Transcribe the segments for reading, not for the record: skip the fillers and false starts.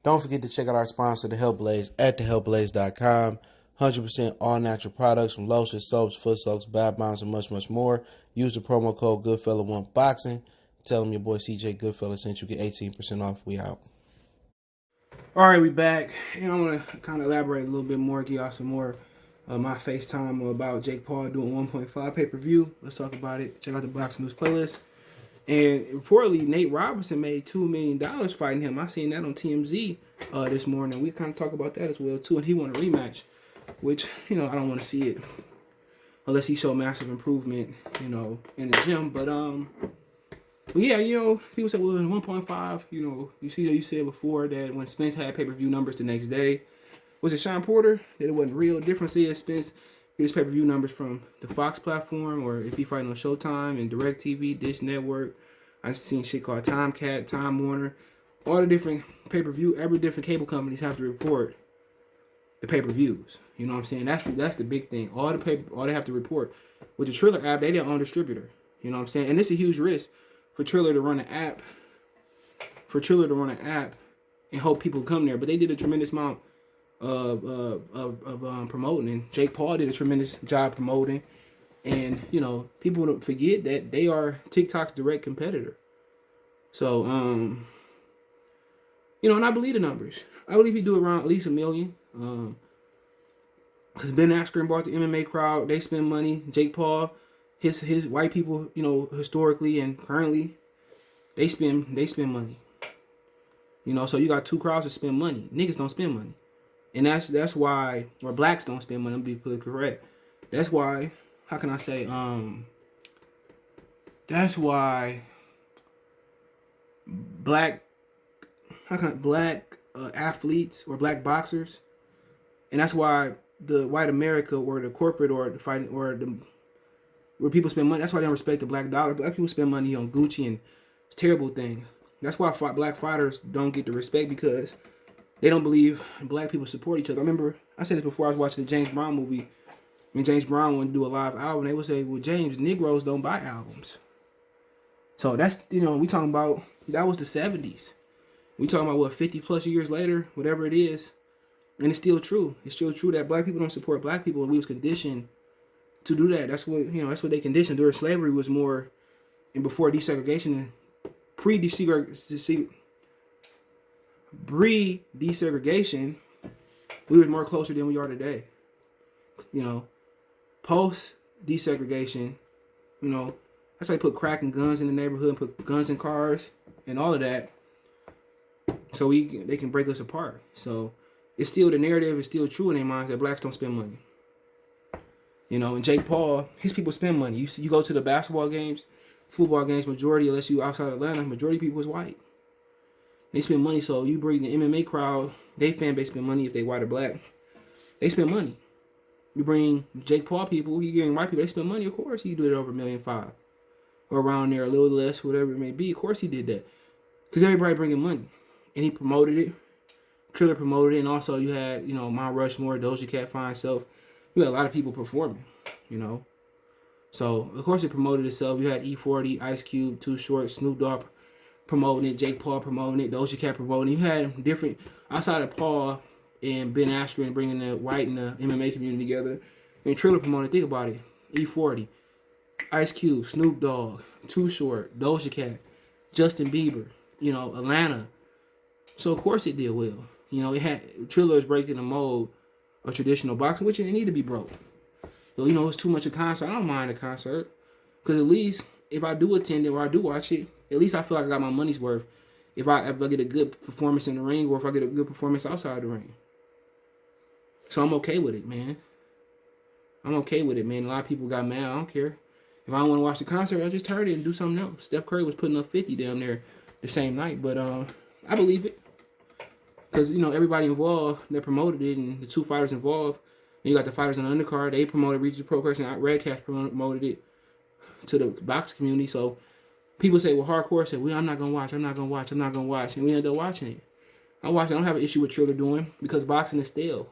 Don't forget to check out our sponsor, The Health Blaze, at thehealthblaze.com. 100% all natural products from lotions, soaps, foot soaks, bath bombs, and much, much more. Use the promo code Goodfella1Boxing. Tell them your boy CJ Goodfella sent you, get 18% off. We out. All right, we back, and I want to kind of elaborate a little bit more, give y'all some more my FaceTime about Jake Paul doing 1.5 pay-per-view. Let's talk about it. Check out the Boxing News playlist. And reportedly, Nate Robinson made $2 million fighting him. I seen that on TMZ this morning. We kind of talk about that as well, too. And he won a rematch, which, I don't want to see it unless he showed massive improvement, in the gym. But yeah, people said, well, 1.5, you see how you said before that when Spence had pay-per-view numbers the next day, was it Sean Porter? That it wasn't real. Difference is Spence get his pay-per-view numbers from the Fox platform, or if he fighting on Showtime and DirecTV, Dish Network. I've seen shit called Timecat, Time Warner. All the different pay-per-view, every different cable companies have to report the pay-per-views. You know what I'm saying? That's the big thing. All they have to report. With the Triller app, they their own distributor. You know what I'm saying? And it's a huge risk for Triller to run an app. And hope people come there. But they did a tremendous amount of promoting, and Jake Paul did a tremendous job promoting, and people don't forget that they are TikTok's direct competitor. So and I believe the numbers. I believe he do around at least $1 million. Because Ben Askren bought the MMA crowd. They spend money. Jake Paul, his white people, historically and currently, they spend money. So you got two crowds that spend money. Niggas don't spend money. And that's why, or blacks don't spend money, to be politically correct. That's why, how can I say, that's why black athletes or black boxers, and that's why the white America or the corporate or the fighting or the where people spend money, that's why they don't respect the black dollar. Black people spend money on Gucci and terrible things. That's why black fighters don't get the respect, because they don't believe black people support each other. I remember, I said this before, I was watching the James Brown movie. When James Brown wanted to do a live album, they would say, well, James, Negroes don't buy albums. So that's, we talking about, that was the 70s. We talking about, 50 plus years later, whatever it is. And it's still true. It's still true that black people don't support black people, and we was conditioned to do that. That's what, that's what they conditioned. During slavery was more, and before desegregation, pre-desegregation, we were more closer than we are today. Post desegregation, that's why they put crack and guns in the neighborhood, and put guns in cars and all of that, so they can break us apart. So it's still, the narrative is still true in their minds that blacks don't spend money. And Jake Paul, his people spend money. You go to the basketball games, football games, majority, unless you outside Atlanta, majority of people is white. They spend money, so you bring the MMA crowd, they fan base spend money if they white or black. They spend money. You bring Jake Paul people, you getting white people, they spend money, of course he do it over $1.5 million. Or around there, a little less, whatever it may be. Of course he did that. Because everybody bringing money. And he promoted it. Triller promoted it, and also you had, Mount Rushmore, Doja Cat, Fine Self. You had a lot of people performing, So, of course it promoted itself. You had E40, Ice Cube, Too Short, Snoop Dogg promoting it, Jake Paul promoting it, Doja Cat promoting it. You had different, outside of Paul and Ben Askren bringing the white and the MMA community together, and Triller promoted, think about it, E40, Ice Cube, Snoop Dogg, Too Short, Doja Cat, Justin Bieber, Atlanta. So of course it did well. It had, Triller is breaking the mold of traditional boxing, which it need to be broke. So, it's too much a concert. I don't mind a concert, because at least if I do attend it or I do watch it, at least I feel like I got my money's worth. If I get a good performance in the ring, or if I get a good performance outside the ring. So I'm okay with it, man. A lot of people got mad. I don't care. If I don't want to watch the concert, I just turn it and do something else. Steph Curry was putting up 50 down there the same night, but I believe it. Because, everybody involved that promoted it, and the two fighters involved, and you got the fighters on the undercard, they promoted Regional Pro Crush, and Redcast promoted it to the box community. So people say, well, hardcore said, I'm not going to watch. And we ended up watching it. I don't have an issue with Triller doing, because boxing is stale.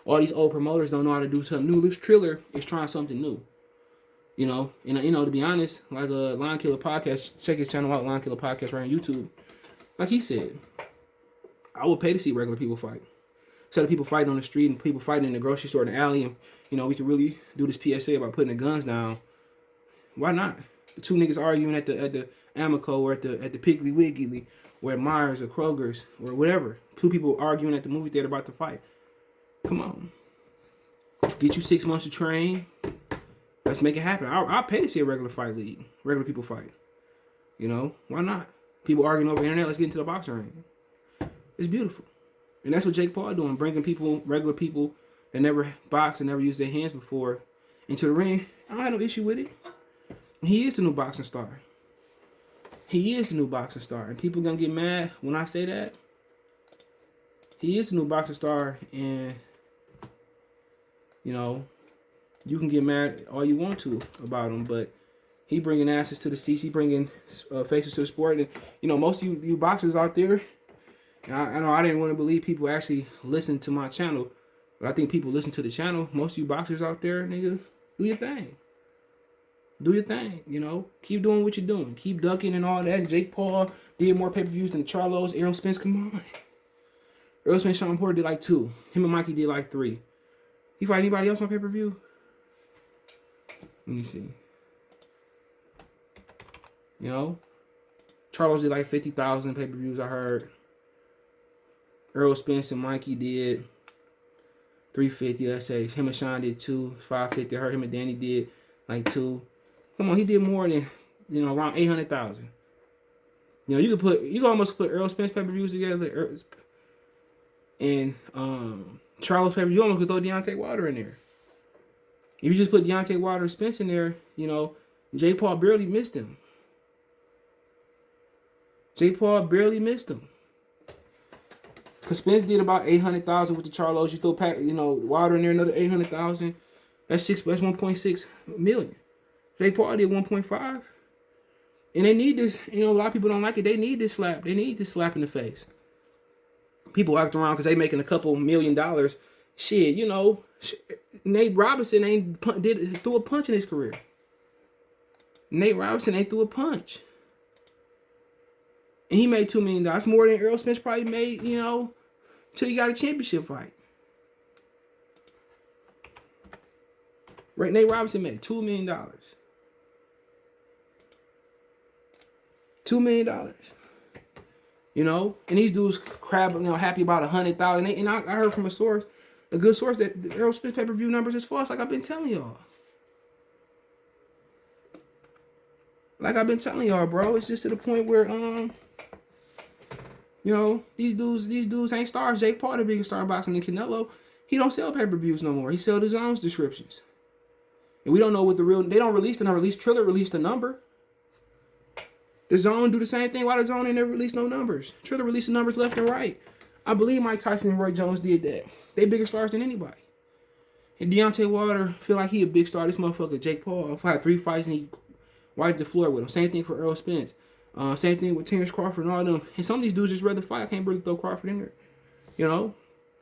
All these old promoters don't know how to do something new. This Triller is trying something new. To be honest, like a Line Killer Podcast, check his channel out, Line Killer Podcast, right on YouTube. Like he said, I would pay to see regular people fight. Instead of people fighting on the street and people fighting in the grocery store in the alley, and we can really do this PSA about putting the guns down. Why not? The two niggas arguing at the Amico or at the Piggly Wiggly or at Myers or Kroger's or whatever. Two people arguing at the movie theater about to fight. Come on. Get you 6 months to train. Let's make it happen. I'll pay to see a regular fight league. Regular people fight. Why not? People arguing over the internet. Let's get into the boxing ring. It's beautiful. And that's what Jake Paul doing. Bringing people, regular people that never boxed and never used their hands before into the ring. I don't have no issue with it. He is the new boxing star. He is the new boxing star. And people going to get mad when I say that. He is the new boxing star. And, you can get mad all you want to about him. But he bringing asses to the seats. He bringing faces to the sport. And, most of you boxers out there, I know I didn't want to believe people actually listen to my channel. But I think people listen to the channel. Most of you boxers out there, nigga, do your thing. Do your thing, Keep doing what you're doing. Keep ducking and all that. Jake Paul did more pay-per-views than the Charlos. Errol Spence, come on. Errol Spence, Sean Porter did like 2. Him and Mikey did like 3. He fight anybody else on pay-per-view? Let me see. Charlos did like 50,000 pay-per-views, I heard. Errol Spence and Mikey did 350, let's say. Him and Sean did 2, 550. I heard him and Danny did like 2. Come on, he did more than, around 800,000. You can almost put Errol Spence pay-per-views together and Charles pay-per-view. You almost could throw Deontay Wilder in there. If you just put Deontay Wilder and Spence in there, Jake Paul barely missed him. Jake Paul barely missed him. Because Spence did about 800,000 with the Charlos. You throw Wilder in there, another 800,000. That's 1.6 million. Jake Paul did 1.5. And they need this. A lot of people don't like it. They need this slap. They need this slap in the face. People act around because they making a couple $1 million. Shit, Nate Robinson threw a punch in his career. Nate Robinson ain't threw a punch. And he made $2 million. That's more than Errol Spence probably made, till he got a championship fight. Right, Nate Robinson made $2 million. $2 million. And these dudes happy about 100,000. And I heard from a good source, that the Errol Spence pay-per-view numbers is false, like I've been telling y'all. Bro. It's just to the point where, these dudes ain't stars. Jake Paul, the biggest star in boxing, than Canelo. He don't sell pay-per-views no more. He sells his own descriptions. And we don't know what they don't release the number. At least Triller released the number. The Zone do the same thing. Why the Zone ain't never released no numbers? Triller released the numbers left and right. I believe Mike Tyson and Roy Jones did that. They bigger stars than anybody. And Deontay Wilder feel like he a big star. This motherfucker, Jake Paul, had 3 fights and he wiped the floor with him. Same thing for Errol Spence. Same thing with Terrence Crawford and all them. And some of these dudes just rather fight. I can't really throw Crawford in there.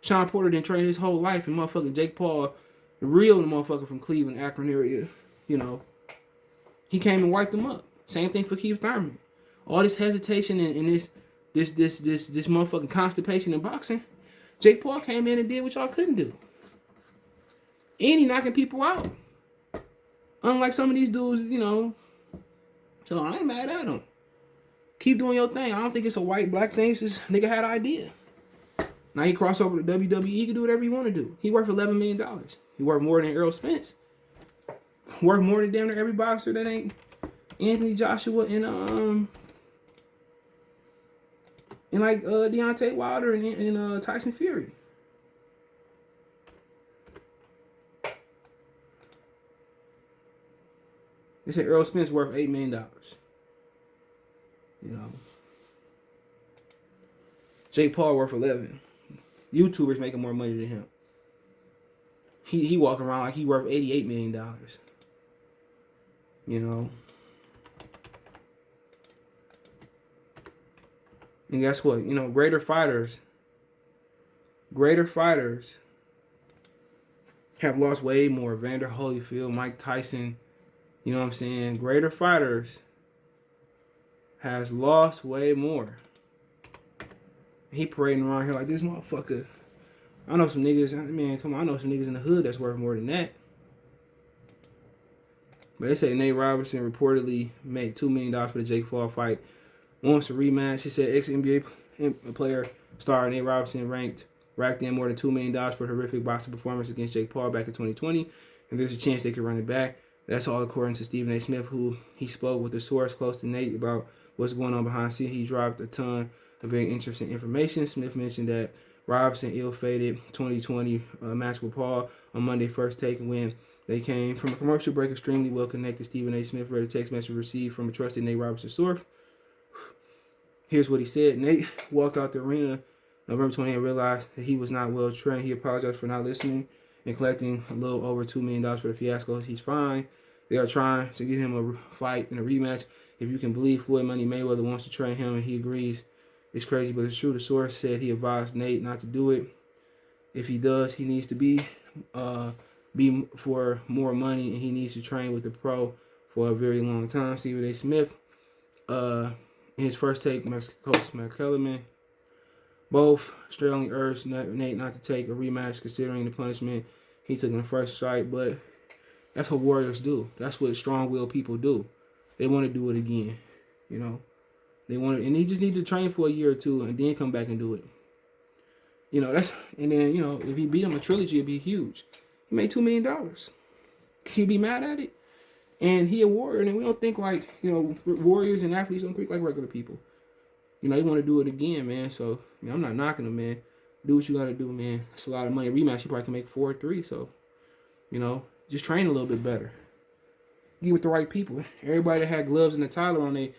Sean Porter didn't train his whole life. And motherfucking Jake Paul, the real motherfucker from Cleveland, Akron area, he came and wiped them up. Same thing for Keith Thurman. All this hesitation and this motherfucking constipation in boxing. Jake Paul came in and did what y'all couldn't do. And he knocking people out. Unlike some of these dudes, So I ain't mad at him. Keep doing your thing. I don't think it's a white-black thing. It's just nigga had an idea. Now he cross over to WWE. He can do whatever he want to do. He worth $11 million. He worth more than Errol Spence. Worth more than damn near every boxer that ain't Anthony Joshua and Deontay Wilder and Tyson Fury. They said Errol Spence worth $8 million. Jake Paul worth 11. YouTubers making more money than him. He walking around like he worth $88 million. And guess what? Greater fighters have lost way more. Vander Holyfield, Mike Tyson, you know what I'm saying? Greater fighters has lost way more. He parading around here like this motherfucker. I know some niggas, man, come on, I know some niggas in the hood that's worth more than that. But they say Nate Robinson reportedly made $2 million for the Jake Paul fight. Wants a rematch. He said ex-NBA player star Nate Robinson racked in more than $2 million for a horrific boxing performance against Jake Paul back in 2020. And there's a chance they could run it back. That's all according to Stephen A. Smith, who he spoke with a source close to Nate about what's going on behind the scenes. He dropped a ton of very interesting information. Smith mentioned that Robinson ill-fated 2020 match with Paul on Monday first take when they came from a commercial break. Extremely well connected. Stephen A. Smith read a text message received from a trusted Nate Robinson source. Here's what he said. Nate walked out the arena November 28th and realized that he was not well trained. He apologized for not listening and collecting a little over $2 million for the fiasco. He's fine. They are trying to get him a fight and a rematch. If you can believe Floyd Money Mayweather wants to train him and he agrees, it's crazy, but it's true. The source said he advised Nate not to do it. If he does, he needs to be for more money, and he needs to train with the pro for a very long time. Stephen A. Smith, in his first take, Coach McCullum, both strongly urged Nate not to take a rematch considering the punishment he took in the first fight, but that's what warriors do. That's what strong-willed people do. They want to do it again, you know. They want to, and they just need to train for a year or two and then come back and do it. You know, and then, you know, if he beat him a trilogy, it'd be huge. He made $2 million. Can he be mad at it? And he a warrior, and we don't think like, you know, warriors and athletes don't think like regular people. You know, they want to do it again, man. So, I'm not knocking him, man. Do what you got to do, man. That's a lot of money. Rematch, you probably can make 4 or 3. So, you know, just train a little bit better. Get with the right people. Everybody that had gloves and a Tyler on their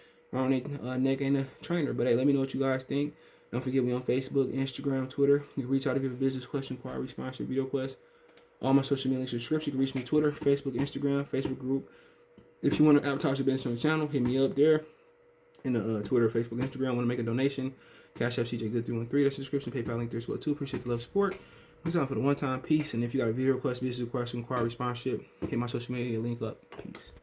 neck ain't a trainer. But hey, let me know what you guys think. Don't forget me on Facebook, Instagram, Twitter. You can reach out if you have a business question, inquiry, sponsor, video quest. All my social media links are description. You can reach me Twitter, Facebook, Instagram, Facebook group. If you want to advertise your business on the channel, hit me up there. In the Twitter, Facebook, Instagram. Want to make a donation? Cash App CJ Good 313. That's the description. PayPal link there as well too. Appreciate the love, support. It's time for the one-time. Peace. And if you got a video request, business question, inquiry, sponsorship, hit my social media link up. Peace.